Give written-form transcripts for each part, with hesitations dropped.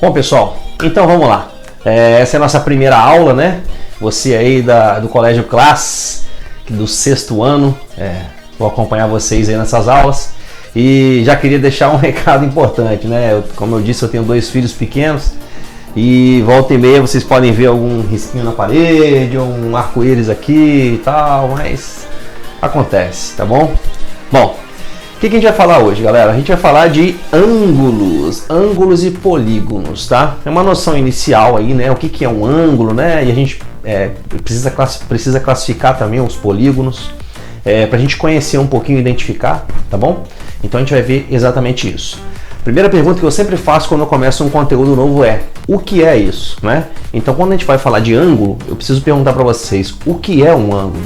Bom, pessoal, então vamos lá. Essa é a nossa primeira aula, né? Você aí do Colégio Classe, do 6º ano, vou acompanhar vocês aí nessas aulas. E já queria deixar um recado importante, né? Como eu disse, eu tenho 2 filhos pequenos e volta e meia vocês podem ver algum risquinho na parede, ou um arco-íris aqui e tal, mas acontece, tá bom? Bom, o que a gente vai falar hoje, galera? A gente vai falar de ângulos e polígonos, tá? É uma noção inicial aí, né? O que é um ângulo, né? E a gente precisa classificar também os polígonos, para a gente conhecer um pouquinho e identificar, tá bom? Então a gente vai ver exatamente isso. Primeira pergunta que eu sempre faço quando eu começo um conteúdo novo é: o que é isso, né? Então quando a gente vai falar de ângulo, eu preciso perguntar para vocês o que é um ângulo,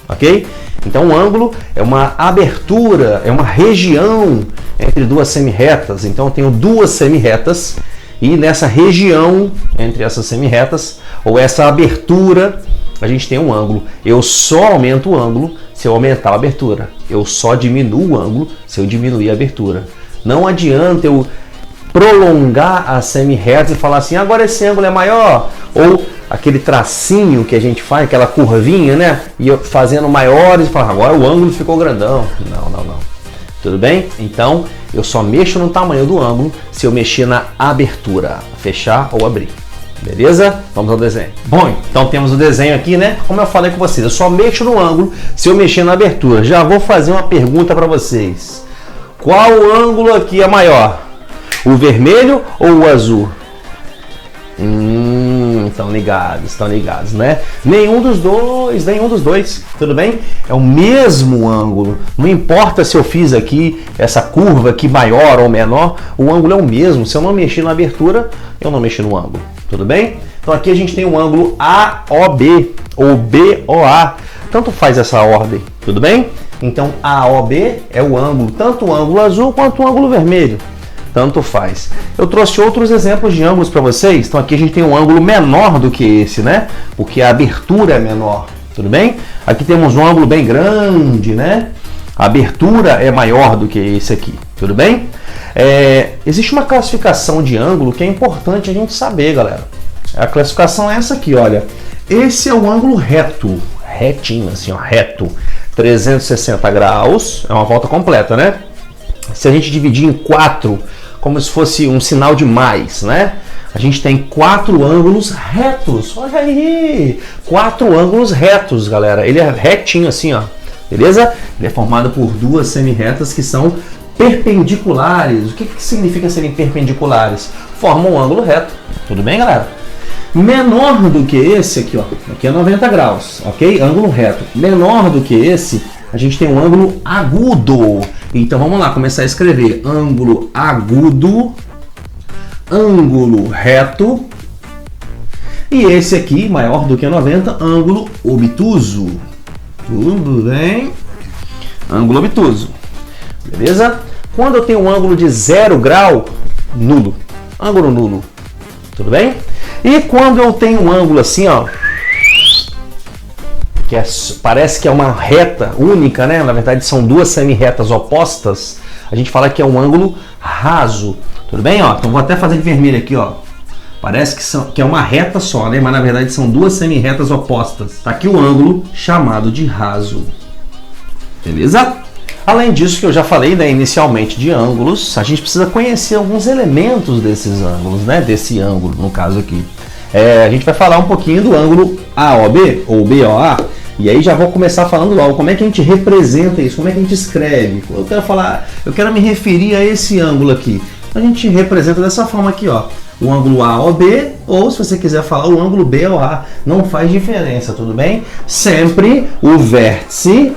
ok? Então um ângulo é uma abertura, é uma região entre 2 semi-retas. Então eu tenho 2 semi-retas e nessa região entre essas semi-retas, ou essa abertura, a gente tem um ângulo. Eu só aumento o ângulo se eu aumentar a abertura. Eu só diminuo o ângulo se eu diminuir a abertura. Não adianta eu prolongar as semi-retas e falar assim, agora esse ângulo é maior, ou aquele tracinho que a gente faz, aquela curvinha, né? E eu fazendo maiores e falar, agora o ângulo ficou grandão. Não. Tudo bem? Então, eu só mexo no tamanho do ângulo se eu mexer na abertura, fechar ou abrir. Beleza? Vamos ao desenho. Bom, então temos o desenho aqui, né? Como eu falei com vocês, eu só mexo no ângulo se eu mexer na abertura. Já vou fazer uma pergunta para vocês. Qual ângulo aqui é maior? O vermelho ou o azul? Estão ligados, né? Nenhum dos dois, tudo bem? É o mesmo ângulo. Não importa se eu fiz aqui essa curva aqui maior ou menor, o ângulo é o mesmo. Se eu não mexer na abertura, eu não mexo no ângulo, tudo bem? Então aqui a gente tem um ângulo AOB ou BOA. Tanto faz essa ordem, tudo bem? Então AOB é o ângulo, tanto o ângulo azul quanto o ângulo vermelho. Tanto faz. Eu trouxe outros exemplos de ângulos para vocês. Então aqui a gente tem um ângulo menor do que esse, né? Porque a abertura é menor, tudo bem? Aqui temos um ângulo bem grande, né? A abertura é maior do que esse aqui, tudo bem? Existe uma classificação de ângulo que é importante a gente saber, galera. A classificação é essa aqui, olha. Esse é o ângulo reto, retinho, assim, ó, reto. 360 graus, é uma volta completa, né? Se a gente dividir em 4, como se fosse um sinal de mais, né? A gente tem 4 ângulos retos. Olha aí! 4 ângulos retos, galera. Ele é retinho assim, ó. Beleza? Ele é formado por 2 semi-retas que são perpendiculares. O que significa serem perpendiculares? Formam um ângulo reto. Tudo bem, galera? Menor do que esse aqui, ó. Aqui é 90 graus, ok? Ângulo reto. Menor do que esse, a gente tem um ângulo agudo. Então vamos lá, começar a escrever. Ângulo agudo, ângulo reto. E esse aqui, maior do que 90, ângulo obtuso. Tudo bem? Ângulo obtuso. Beleza? Quando eu tenho um ângulo de 0 grau, nulo. Ângulo nulo. Tudo bem? E quando eu tenho um ângulo assim, ó, que parece que é uma reta única, né? Na verdade são 2 semi-retas opostas, a gente fala que é um ângulo raso. Tudo bem? Ó, então vou até fazer de vermelho aqui, ó. Parece que é uma reta só, né? Mas na verdade são 2 semi-retas opostas. Tá aqui o ângulo chamado de raso. Beleza? Além disso, que eu já falei, né, inicialmente de ângulos, a gente precisa conhecer alguns elementos desses ângulos, né? Desse ângulo, no caso aqui. A gente vai falar um pouquinho do ângulo AOB ou BOA. E aí já vou começar falando logo como é que a gente representa isso, como é que a gente escreve. Eu quero me referir a esse ângulo aqui. A gente representa dessa forma aqui, ó. O ângulo AOB, ou se você quiser falar o ângulo BOA, não faz diferença, tudo bem? Sempre o vértice,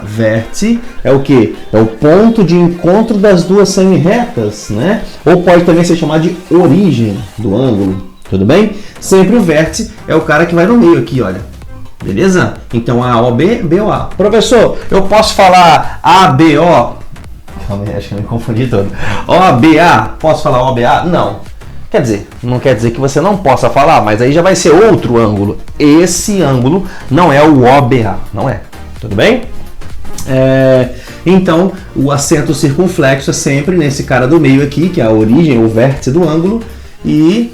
vértice é o que? É o ponto de encontro das 2 semi-retas, né? Ou pode também ser chamado de origem do ângulo, tudo bem? Sempre o vértice é o cara que vai no meio aqui, olha. Beleza? Então AOB, BOA. Professor, eu posso falar ABO? Acho que eu me confundi todo. OBA? Posso falar OBA? Não. Quer dizer, não quer dizer que você não possa falar, mas aí já vai ser outro ângulo. Esse ângulo não é o OBA, não é. Tudo bem? Então, o acento circunflexo é sempre nesse cara do meio aqui, que é a origem, o vértice do ângulo, e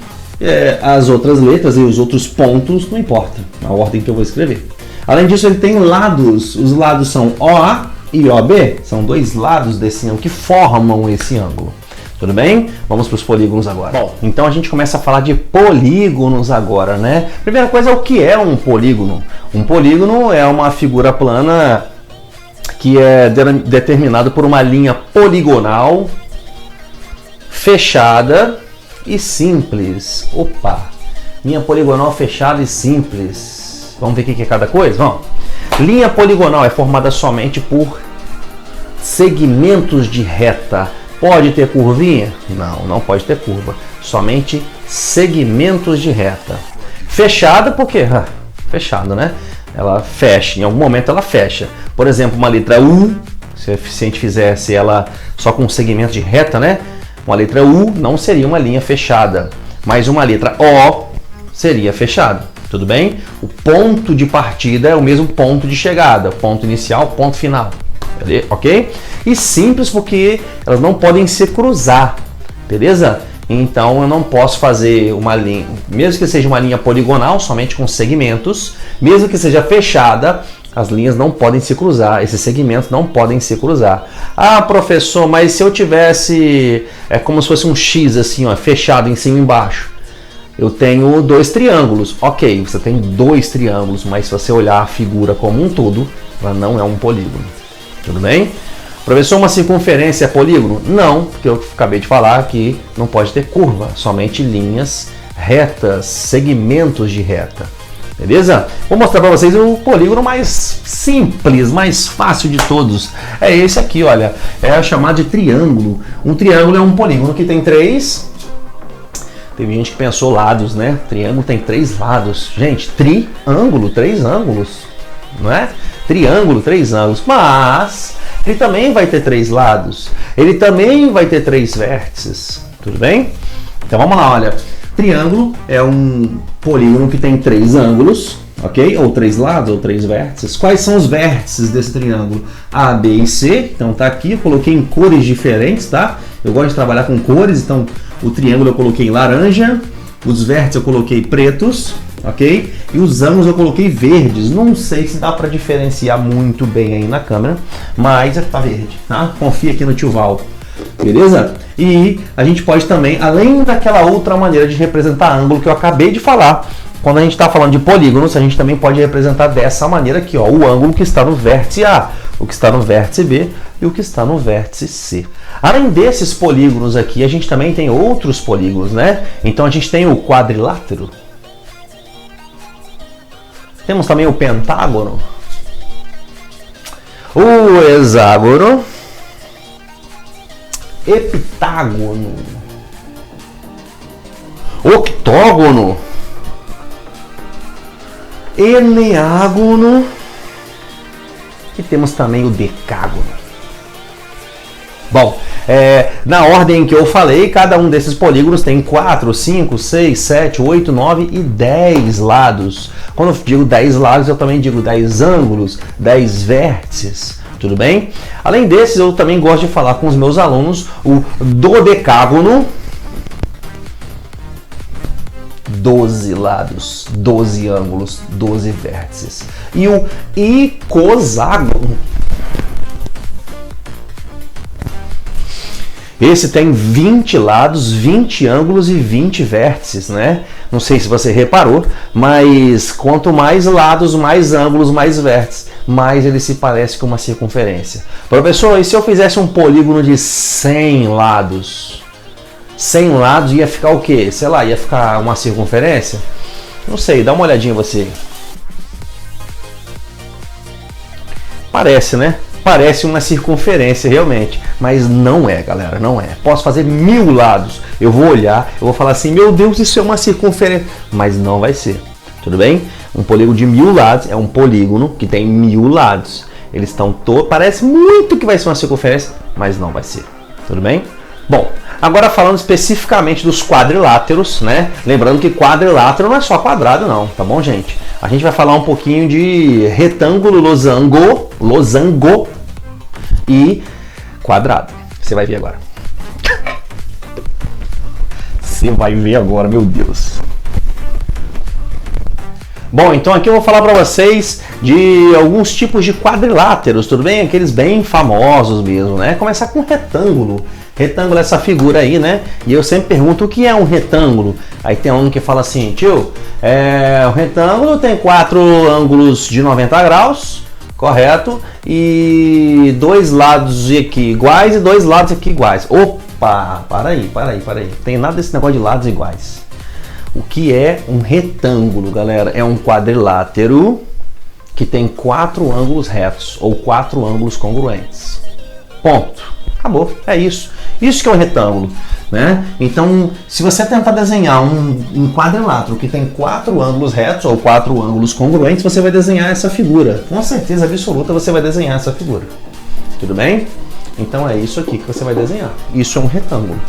as outras letras e os outros pontos não importa, a ordem que eu vou escrever. Além disso, ele tem lados, os lados são OA e OB, são dois lados desse ângulo que formam esse ângulo. Tudo bem? Vamos para os polígonos agora. Bom, então a gente começa a falar de polígonos agora, né? Primeira coisa, o que é um polígono? Um polígono é uma figura plana que é determinado por uma linha poligonal, fechada e simples. Opa! Linha poligonal fechada e simples. Vamos ver o que é cada coisa? Vamos. Linha poligonal é formada somente por segmentos de reta. Pode ter curvinha? Não, não pode ter curva. Somente segmentos de reta. Fechada por quê? Fechado, né? Ela fecha, em algum momento ela fecha. Por exemplo, uma letra U, se a gente fizesse ela só com segmento de reta, né? Uma letra U não seria uma linha fechada, mas uma letra O seria fechada. Tudo bem? O ponto de partida é o mesmo ponto de chegada, ponto inicial, ponto final. Ok? E simples porque elas não podem se cruzar, beleza? Então eu não posso fazer uma linha, mesmo que seja uma linha poligonal, somente com segmentos, mesmo que seja fechada, as linhas não podem se cruzar, esses segmentos não podem se cruzar. Ah, professor, mas se eu tivesse, como se fosse um X assim, ó, fechado em cima e embaixo. Eu tenho dois triângulos. Ok, você tem dois triângulos, mas se você olhar a figura como um todo, ela não é um polígono. Tudo bem? Professor, uma circunferência é polígono? Não, porque eu acabei de falar que não pode ter curva, somente linhas retas, segmentos de reta. Beleza? Vou mostrar para vocês o polígono mais simples, mais fácil de todos. É esse aqui, olha. É chamado de triângulo. Um triângulo é um polígono que tem três... Teve gente que pensou lados, né? Triângulo tem três lados. Gente, triângulo, três ângulos, não é? Triângulo, três ângulos. Mas ele também vai ter três lados. Ele também vai ter três vértices. Tudo bem? Então vamos lá, olha. Triângulo é um polígono que tem três ângulos, ok? Ou três lados, ou três vértices. Quais são os vértices desse triângulo? A, B e C. Então tá aqui, eu coloquei em cores diferentes, tá? Eu gosto de trabalhar com cores, então o triângulo eu coloquei em laranja, os vértices eu coloquei pretos, ok? E os ângulos eu coloquei verdes. Não sei se dá para diferenciar muito bem aí na câmera, mas tá verde, tá? Confia aqui no tio Val, beleza? E a gente pode também, além daquela outra maneira de representar ângulo que eu acabei de falar, quando a gente está falando de polígonos, a gente também pode representar dessa maneira aqui, ó, o ângulo que está no vértice A, o que está no vértice B e o que está no vértice C. Além desses polígonos aqui, a gente também tem outros polígonos, né? Então a gente tem o quadrilátero. Temos também o pentágono, o hexágono, heptágono, octógono, eneágono e temos também o decágono. Bom, na ordem que eu falei, cada um desses polígonos tem 4, 5, 6, 7, 8, 9 e 10 lados. Quando eu digo 10 lados, eu também digo 10 ângulos, 10 vértices. Tudo bem? Além desses, eu também gosto de falar com os meus alunos o dodecágono. 12 lados, 12 ângulos, 12 vértices. E o icoságono. Esse tem 20 lados, 20 ângulos e 20 vértices, né? Não sei se você reparou, mas quanto mais lados, mais ângulos, mais vértices, mais ele se parece com uma circunferência. Professor, e se eu fizesse um polígono de 100 lados? 100 lados ia ficar o quê? Sei lá, ia ficar uma circunferência? Não sei, dá uma olhadinha você. Parece, né? Parece uma circunferência realmente, mas não é, galera, não é. Posso fazer 1000 lados, eu vou olhar, eu vou falar assim, meu Deus, isso é uma circunferência, mas não vai ser, tudo bem? Um polígono de 1000 lados é um polígono que tem 1000 lados. Eles estão todos, parece muito que vai ser uma circunferência, mas não vai ser, tudo bem? Bom, agora falando especificamente dos quadriláteros, né? Lembrando que quadrilátero não é só quadrado não, tá bom, gente? A gente vai falar um pouquinho de retângulo, losango e quadrado. Você vai ver agora. Você vai ver agora, meu Deus. Bom, então aqui eu vou falar para vocês de alguns tipos de quadriláteros, tudo bem? Aqueles bem famosos mesmo, né? Começar com retângulo. Retângulo é essa figura aí, né? E eu sempre pergunto o que é um retângulo. Aí tem um que fala assim, tio, o retângulo tem 4 ângulos de 90 graus, correto? E 2 lados aqui iguais e 2 lados aqui iguais. Opa, para aí. Não tem nada desse negócio de lados iguais. O que é um retângulo, galera? É um quadrilátero que tem 4 ângulos retos ou 4 ângulos congruentes. Ponto. Acabou. É isso. Isso que é um retângulo, né? Então, se você tentar desenhar um quadrilátero que tem 4 ângulos retos ou 4 ângulos congruentes, você vai desenhar essa figura. Com certeza absoluta você vai desenhar essa figura. Tudo bem? Então é isso aqui que você vai desenhar. Isso é um retângulo.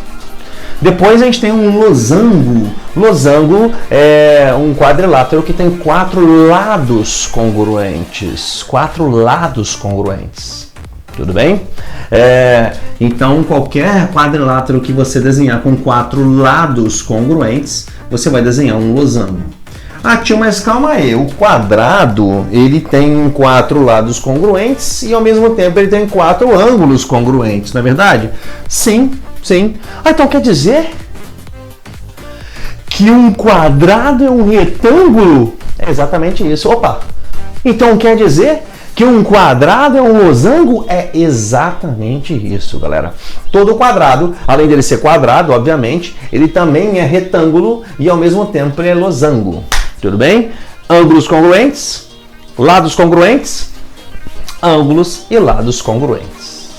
Depois a gente tem um losango. Losango é um quadrilátero que tem 4 lados congruentes. 4 lados congruentes. Tudo bem? Então, qualquer quadrilátero que você desenhar com 4 lados congruentes, você vai desenhar um losango. Ah, tio, mas calma aí. O quadrado, ele tem 4 lados congruentes e, ao mesmo tempo, ele tem 4 ângulos congruentes, não é verdade? Sim. Sim. Ah, então quer dizer que um quadrado é um retângulo? É exatamente isso. Opa! Então quer dizer que um quadrado é um losango? É exatamente isso, galera. Todo quadrado, além dele ser quadrado, obviamente, ele também é retângulo e ao mesmo tempo ele é losango. Tudo bem? Ângulos congruentes, lados congruentes, ângulos e lados congruentes.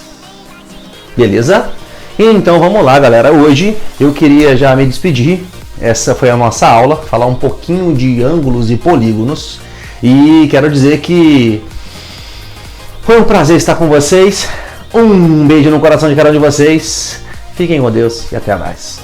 Beleza? Então vamos lá, galera. Hoje eu queria já me despedir. Essa foi a nossa aula, falar um pouquinho de ângulos e polígonos. E quero dizer que foi um prazer estar com vocês. Um beijo no coração de cada um de vocês. Fiquem com Deus e até mais.